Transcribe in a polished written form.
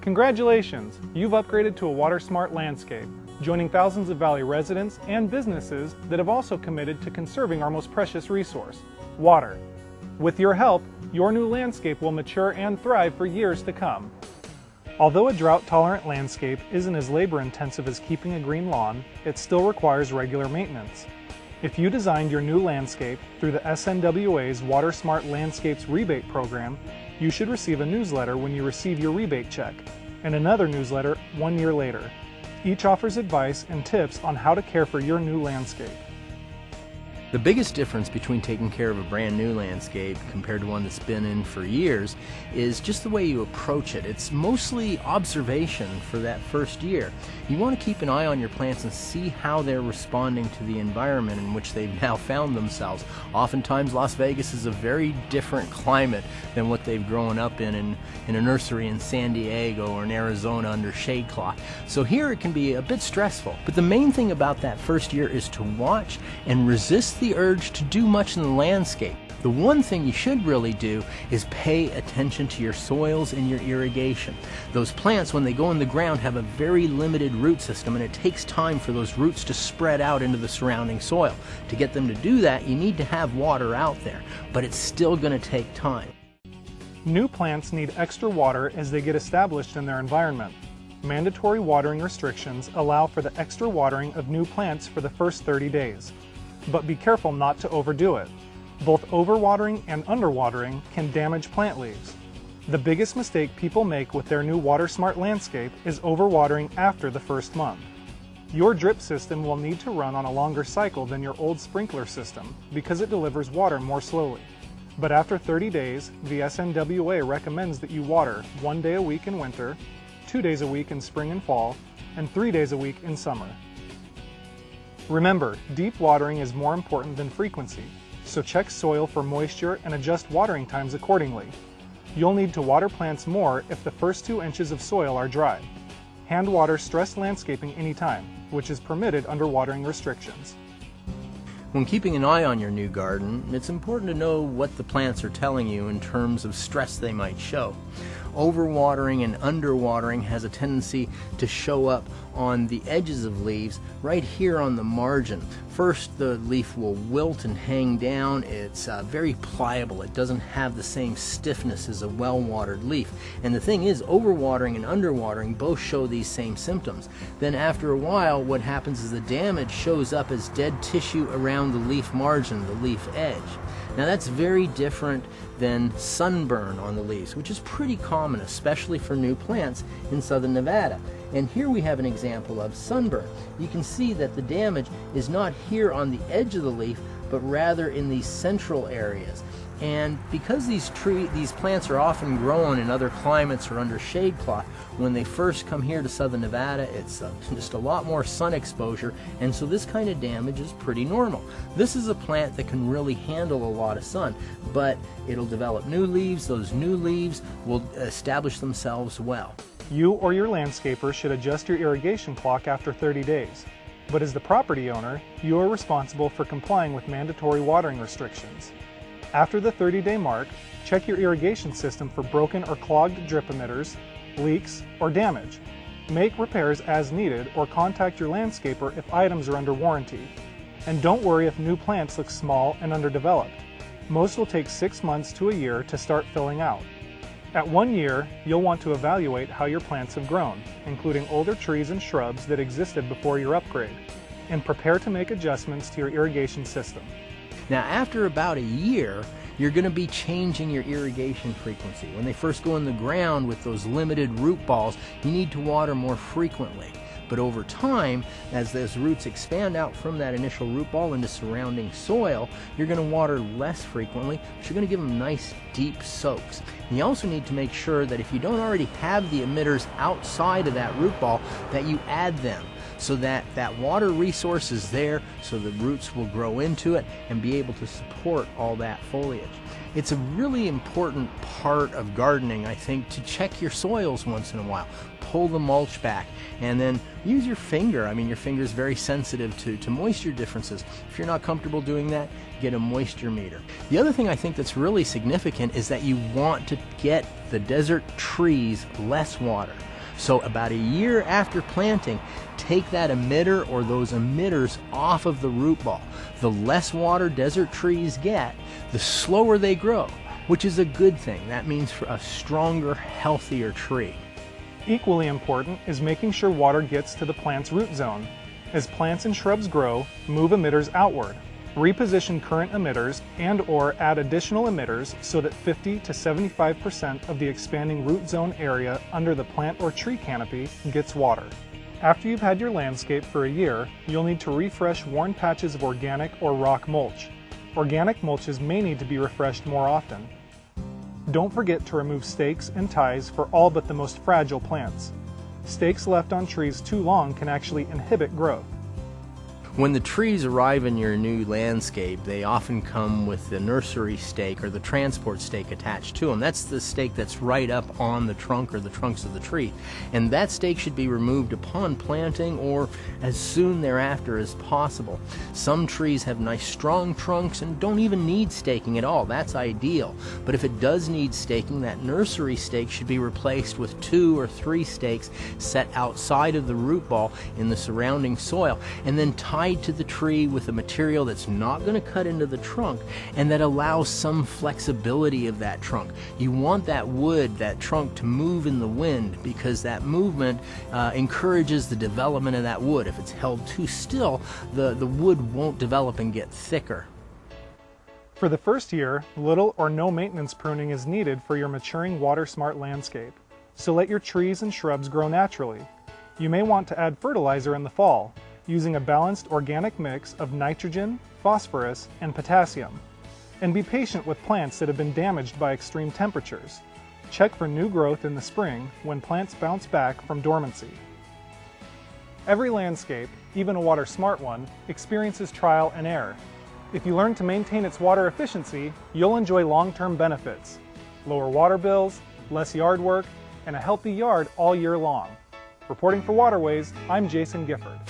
Congratulations! You've upgraded to a water-smart landscape, joining thousands of Valley residents and businesses that have also committed to conserving our most precious resource, water. With your help, your new landscape will mature and thrive for years to come. Although a drought-tolerant landscape isn't as labor-intensive as keeping a green lawn, it still requires regular maintenance. If you designed your new landscape through the SNWA's Water Smart Landscapes Rebate Program, you should receive a newsletter when you receive your rebate check, and another newsletter 1 year later. Each offers advice and tips on how to care for your new landscape. The biggest difference between taking care of a brand new landscape compared to one that's been in for years is just the way you approach it. It's mostly observation for that first year. You want to keep an eye on your plants and see how they're responding to the environment in which they've now found themselves. Oftentimes Las Vegas is a very different climate than what they've grown up in a nursery in San Diego or in Arizona under shade cloth. So here it can be a bit stressful. But the main thing about that first year is to watch and resist the urge to do much in the landscape. The one thing you should really do is pay attention to your soils and your irrigation. Those plants, when they go in the ground, have a very limited root system, and it takes time for those roots to spread out into the surrounding soil. To get them to do that, you need to have water out there, but it's still going to take time. New plants need extra water as they get established in their environment. Mandatory watering restrictions allow for the extra watering of new plants for the first 30 days. But be careful not to overdo it. Both overwatering and underwatering can damage plant leaves. The biggest mistake people make with their new water-smart landscape is overwatering after the first month. Your drip system will need to run on a longer cycle than your old sprinkler system because it delivers water more slowly. But after 30 days, the SNWA recommends that you water 1 day a week in winter, 2 days a week in spring and fall, and 3 days a week in summer. Remember, deep watering is more important than frequency, so check soil for moisture and adjust watering times accordingly. You'll need to water plants more if the first 2 inches of soil are dry. Hand water stress landscaping anytime, which is permitted under watering restrictions. When keeping an eye on your new garden, it's important to know what the plants are telling you in terms of stress they might show. Overwatering and underwatering has a tendency to show up on the edges of leaves right here on the margin. First, the leaf will wilt and hang down. It's very pliable. It doesn't have the same stiffness as a well-watered leaf. And the thing is, overwatering and underwatering both show these same symptoms. Then after a while, what happens is the damage shows up as dead tissue around the leaf margin, the leaf edge. Now that's very different than sunburn on the leaves, which is pretty common, especially for new plants in southern Nevada. And here we have an example of sunburn. You can see that the damage is not here on the edge of the leaf, but rather in these central areas. And because these plants are often grown in other climates or under shade cloth, when they first come here to southern Nevada, it's just a lot more sun exposure, and so this kind of damage is pretty normal. This is a plant that can really handle a lot of sun, but it'll develop new leaves. Those new leaves will establish themselves well. You or your landscaper should adjust your irrigation clock after 30 days. But as the property owner, you are responsible for complying with mandatory watering restrictions. After the 30-day mark, check your irrigation system for broken or clogged drip emitters, leaks, or damage. Make repairs as needed or contact your landscaper if items are under warranty. And don't worry if new plants look small and underdeveloped. Most will take 6 months to a year to start filling out. At 1 year, you'll want to evaluate how your plants have grown, including older trees and shrubs that existed before your upgrade, and prepare to make adjustments to your irrigation system. Now after about a year, you're going to be changing your irrigation frequency. When they first go in the ground with those limited root balls, you need to water more frequently. But over time, as those roots expand out from that initial root ball into surrounding soil, you're going to water less frequently, but you're going to give them nice deep soaks. And you also need to make sure that if you don't already have the emitters outside of that root ball, that you add them, so that that water resource is there, so the roots will grow into it and be able to support all that foliage. It's a really important part of gardening, I think, to check your soils once in a while. Pull the mulch back and then use your finger. I mean, your finger is very sensitive to moisture differences. If you're not comfortable doing that, get a moisture meter. The other thing I think that's really significant is that you want to get the desert trees less water. So about a year after planting, take that emitter or those emitters off of the root ball. The less water desert trees get, the slower they grow, which is a good thing. That means for a stronger, healthier tree. Equally important is making sure water gets to the plant's root zone. As plants and shrubs grow, move emitters outward. Reposition current emitters and/or add additional emitters so that 50 to 75% of the expanding root zone area under the plant or tree canopy gets water. After you've had your landscape for a year, you'll need to refresh worn patches of organic or rock mulch. Organic mulches may need to be refreshed more often. Don't forget to remove stakes and ties for all but the most fragile plants. Stakes left on trees too long can actually inhibit growth. When the trees arrive in your new landscape, they often come with the nursery stake or the transport stake attached to them. That's the stake that's right up on the trunk or the trunks of the tree. And that stake should be removed upon planting or as soon thereafter as possible. Some trees have nice strong trunks and don't even need staking at all. That's ideal. But if it does need staking, that nursery stake should be replaced with 2 or 3 stakes set outside of the root ball in the surrounding soil, and then tied to the tree with a material that's not going to cut into the trunk and that allows some flexibility of that trunk. You want that wood, that trunk, to move in the wind because that movement encourages the development of that wood. If it's held too still, the wood won't develop and get thicker. For the first year, little or no maintenance pruning is needed for your maturing water-smart landscape, so let your trees and shrubs grow naturally. You may want to add fertilizer in the fall, using a balanced organic mix of nitrogen, phosphorus, and potassium. And be patient with plants that have been damaged by extreme temperatures. Check for new growth in the spring when plants bounce back from dormancy. Every landscape, even a water-smart one, experiences trial and error. If you learn to maintain its water efficiency, you'll enjoy long-term benefits: lower water bills, less yard work, and a healthy yard all year long. Reporting for Waterways, I'm Jason Gifford.